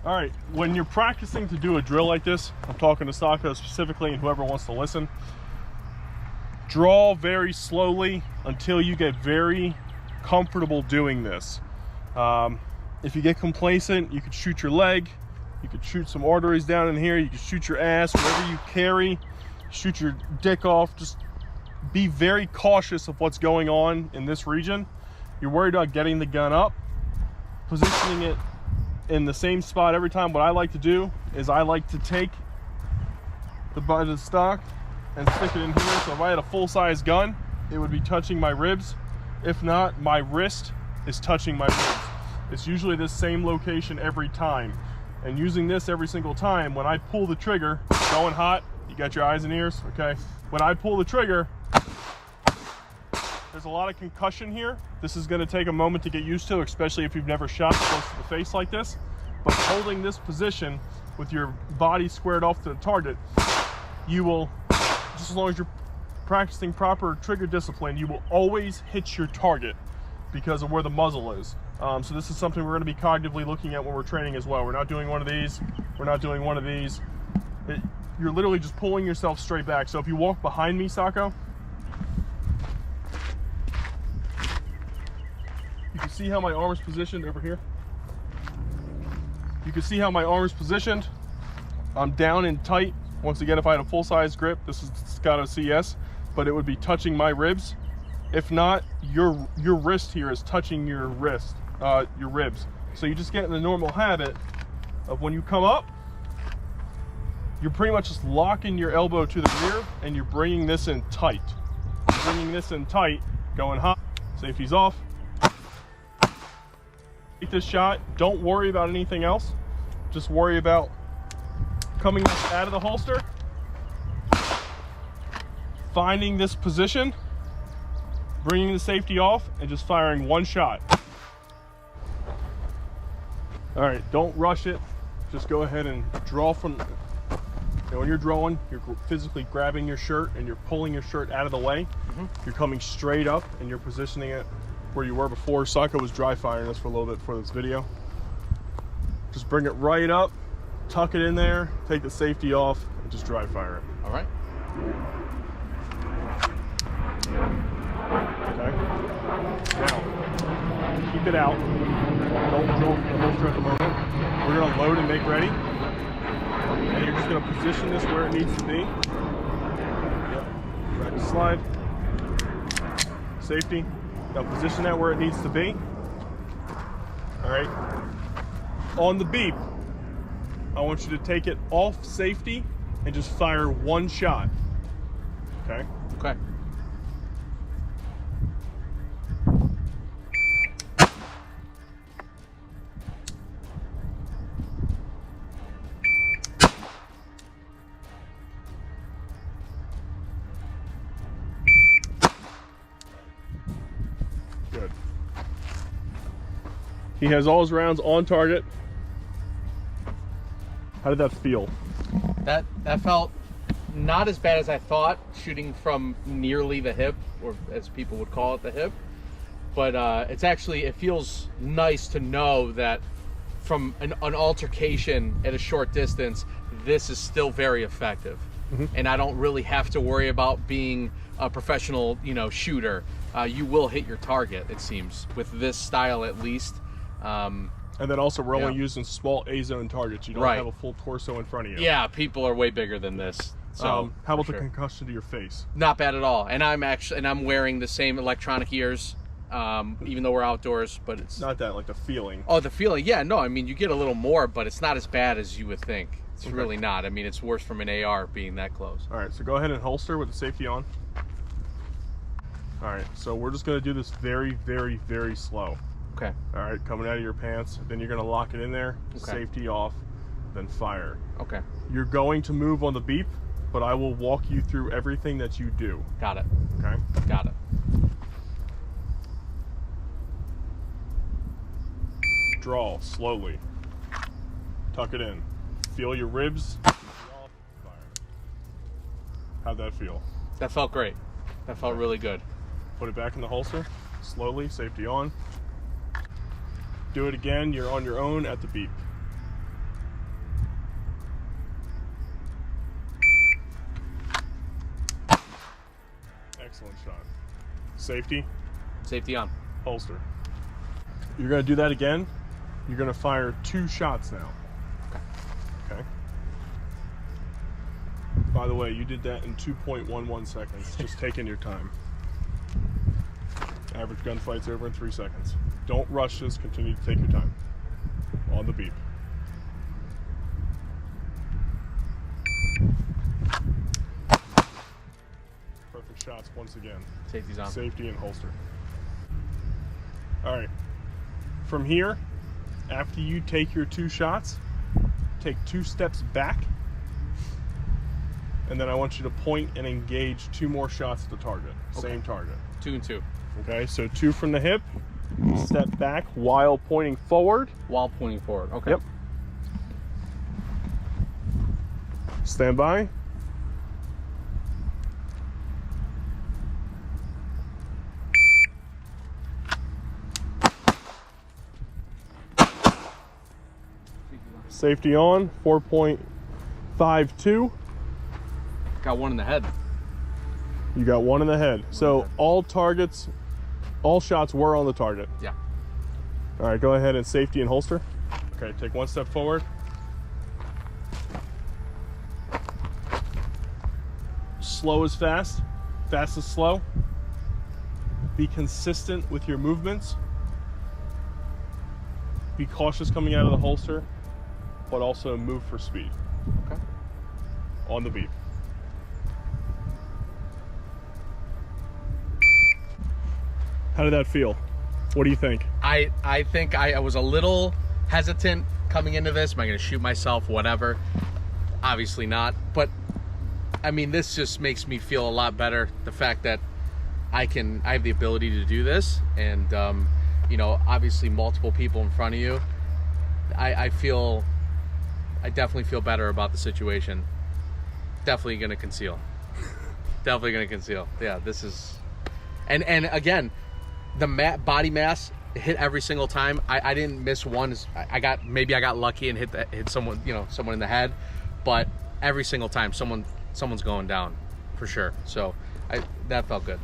All right, when you're practicing to do a drill like this, I'm talking to Staccato specifically and whoever wants to listen, draw very slowly until you get very comfortable doing this. If you get complacent, you could shoot your leg, you could shoot some arteries down in here, you could shoot your ass, whatever you carry, shoot your dick off. Just be very cautious of what's going on in this region. You're worried about getting the gun up, positioning it in the same spot every time. What I like to do is I like to take the butt of the stock and stick it in here. So if I had a full-size gun, it would be touching my ribs. If not, my wrist is touching my ribs. It's usually this same location every time. And using this every single time, when I pull the trigger, going hot, you got your eyes and ears, okay? When I pull the trigger, there's a lot of concussion here. This is gonna take a moment to get used to, especially if you've never shot close to the face like this. But holding this position with your body squared off to the target, you will, just as long as you're practicing proper trigger discipline, you will always hit your target because of where the muzzle is. So this is something we're gonna be cognitively looking at when we're training as well. We're not doing one of these, we're not doing one of these. You're literally just pulling yourself straight back. So if you walk behind me, Staccato, you can see how my arm is positioned over here. You can see how my arm is positioned. I'm down and tight. Once again, if I had a full-size grip, this is Staccato CS, but it would be touching my ribs. If not, your wrist here is touching your wrist, your ribs. So you just get in the normal habit of when you come up, you're pretty much just locking your elbow to the rear and you're bringing this in tight. Bringing this in tight, going hot, safety's off. Take this shot, don't worry about anything else. Just worry about coming out of the holster, finding this position, bringing the safety off, and just firing one shot. All right, don't rush it. Just go ahead and draw from, when you're drawing, you're physically grabbing your shirt and you're pulling your shirt out of the way. You're coming straight up and you're positioning it where you were before. Staccato was dry firing this for a little bit before this video. Just bring it right up, tuck it in there, take the safety off, and just dry fire it. All right. Okay. Now, keep it out. Don't holster at the moment. We're gonna load and make ready. And you're just gonna position this where it needs to be. Yep. Practice slide. Safety. Now position that where it needs to be. All right. On the beep, I want you to take it off safety and just fire one shot. Okay? Okay. Good. He has all his rounds on target. How did that feel? That felt not as bad as I thought, shooting from nearly the hip, or as people would call it, the hip. But it feels nice to know that from an altercation at a short distance, this is still very effective. And I don't really have to worry about being a professional, shooter. You will hit your target, it seems, with this style at least. And then also we're only using small A-zone targets. You don't have a full torso in front of you. Yeah, people are way bigger than this. So how about the concussion to your face? Not bad at all. And I'm wearing the same electronic ears, even though we're outdoors, but it's not that, like the feeling. Oh, the feeling. Yeah, no, I mean, you get a little more, but it's not as bad as you would think. It's really not. I mean, it's worse from an AR being that close. All right, so go ahead and holster with the safety on. All right, so we're just gonna do this very, very, very slow. Okay. All right, coming out of your pants, then you're gonna lock it in there, safety off, then fire. Okay. You're going to move on the beep, but I will walk you through everything that you do. Got it. Okay? Got it. Draw slowly. Tuck it in. Feel your ribs. Fire. How'd that feel? That felt great. That felt really good. Put it back in the holster. Slowly, safety on. Do it again. You're on your own at the beep. Excellent shot. Safety, Safety on. holster. You're gonna do that again. You're gonna fire 2 shots now. Okay. By the way, you did that in 2.11 seconds. Just taking your time. Average gunfight's over in 3 seconds. Don't rush this, continue to take your time. On the beep. Perfect shots once again. Safety's on. Safety and holster. All right. From here, after you take your 2 shots, take 2 steps back, and then I want you to point and engage 2 more shots at the target. Okay. Same target. 2 and 2. Okay, so 2 from the hip, step back while pointing forward. While pointing forward. Okay. Yep. Stand by. Safety on, 4.52. Got one in the head. You got 1 in the head. So all targets, all shots were on the target. Yeah. All right, go ahead and safety and holster. Okay, take 1 step forward. Slow is fast, fast is slow. Be consistent with your movements. Be cautious coming out of the holster, but also move for speed. Okay. On the beep. How did that feel? What do you think? I think I was a little hesitant coming into this. Am I going to shoot myself? Whatever. Obviously not. But I mean, this just makes me feel a lot better. The fact that I have the ability to do this, and you know, obviously multiple people in front of you. I definitely feel better about the situation. Definitely going to conceal. Definitely going to conceal. Yeah, this is, and again, the body mass hit every single time. I didn't miss one. Maybe I got lucky and hit someone, you know, someone in the head, but every single time someone's going down for sure. So that felt good.